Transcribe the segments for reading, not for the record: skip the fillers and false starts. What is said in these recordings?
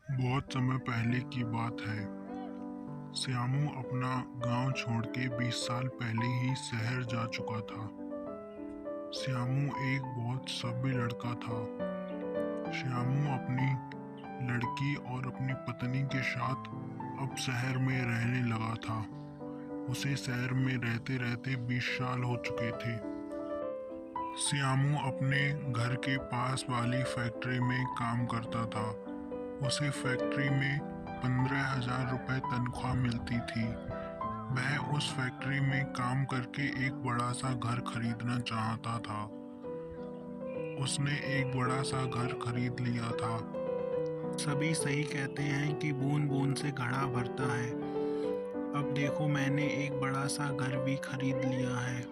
बहुत समय पहले की बात है। श्यामू अपना गांव छोड़ के 20 साल पहले ही शहर जा चुका था। श्यामू एक बहुत सभ्य लड़का था। श्यामू अपनी लड़की और अपनी पत्नी के साथ अब शहर में रहने लगा था। उसे शहर में रहते रहते 20 साल हो चुके थे। श्यामू अपने घर के पास वाली फैक्ट्री में काम करता था। उसे फैक्ट्री में 15,000 रुपये तनख्वाह मिलती थी। वह उस फैक्ट्री में काम करके एक बड़ा सा घर खरीदना चाहता था। उसने एक बड़ा सा घर खरीद लिया था। सभी सही कहते हैं कि बूंद बूंद से घड़ा भरता है। अब देखो मैंने एक बड़ा सा घर भी खरीद लिया है।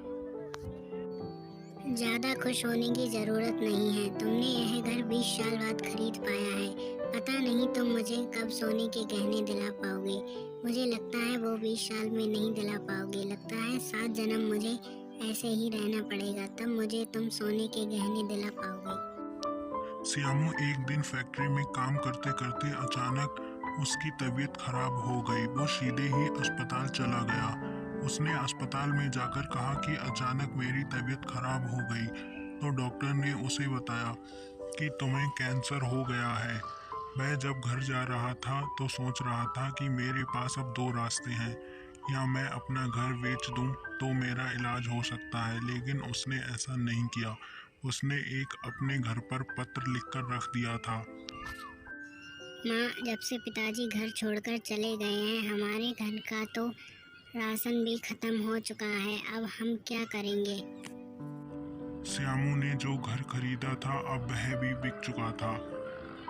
ज्यादा खुश होने की जरूरत नहीं है। तुमने यह घर 20 साल बाद खरीद पाया है। पता नहीं तुम मुझे कब सोने के गहने दिला पाओगे। मुझे लगता है वो 20 साल में नहीं दिला पाओगे। लगता है 7 जन्म मुझे ऐसे ही रहना पड़ेगा, तब मुझे तुम सोने के गहने दिला पाओगे। श्यामू एक दिन फैक्ट्री में काम करते करते अचानक उसकी तबीयत खराब हो गई। वो सीधे ही अस्पताल चला गया। उसने अस्पताल में जाकर कहा कि अचानक मेरी तबीयत खराब हो गई। तो डॉक्टर ने उसे बताया कि तुम्हें कैंसर हो गया है। मैं जब घर जा रहा था तो सोच रहा था कि मेरे पास अब 2 रास्ते हैं, या मैं अपना घर बेच दूं तो मेरा इलाज हो सकता है, लेकिन उसने ऐसा नहीं किया। उसने एक अपने घर पर पत्र लिखकर रख दिया था। माँ, जब से पिताजी घर छोड़कर चले गए हैं, हमारे घर का तो राशन भी खत्म हो चुका है। अब हम क्या करेंगे? श्यामू ने जो घर खरीदा था अब वह भी बिक चुका था।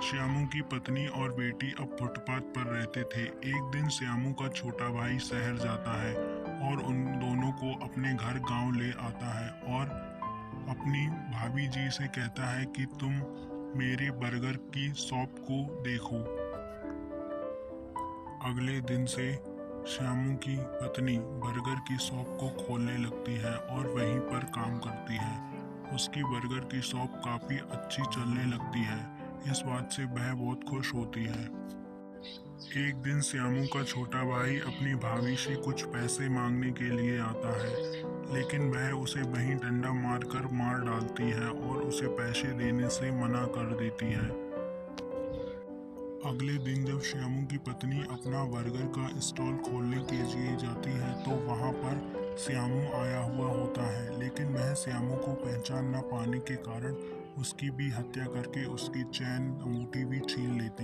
श्यामू की पत्नी और बेटी अब फुटपाथ पर रहते थे। एक दिन श्यामू का छोटा भाई शहर जाता है और उन दोनों को अपने घर गांव ले आता है और अपनी भाभी जी से कहता है कि तुम मेरे बर्गर की शॉप को देखो। अगले दिन से श्यामू की पत्नी बर्गर की शॉप को खोलने लगती है और वहीं पर काम करती है। उसकी बर्गर की शॉप काफ़ी अच्छी चलने लगती है। इस बात से वह बहुत खुश होती है। एक दिन श्यामू का छोटा भाई अपनी भाभी से कुछ पैसे मांगने के लिए आता है, लेकिन वह उसे वहीं डंडा मारकर मार डालती है और उसे पैसे देने से मना कर देती है। अगले दिन जब श्यामू की पत्नी अपना बर्गर का स्टॉल खोलने के लिए जाती है तो वहां पर श्यामू आया हुआ होता है, लेकिन वह श्यामू को पहचान न पाने के कारण उसकी भी हत्या करके उसकी चैन अंगूठी भी छीन लेते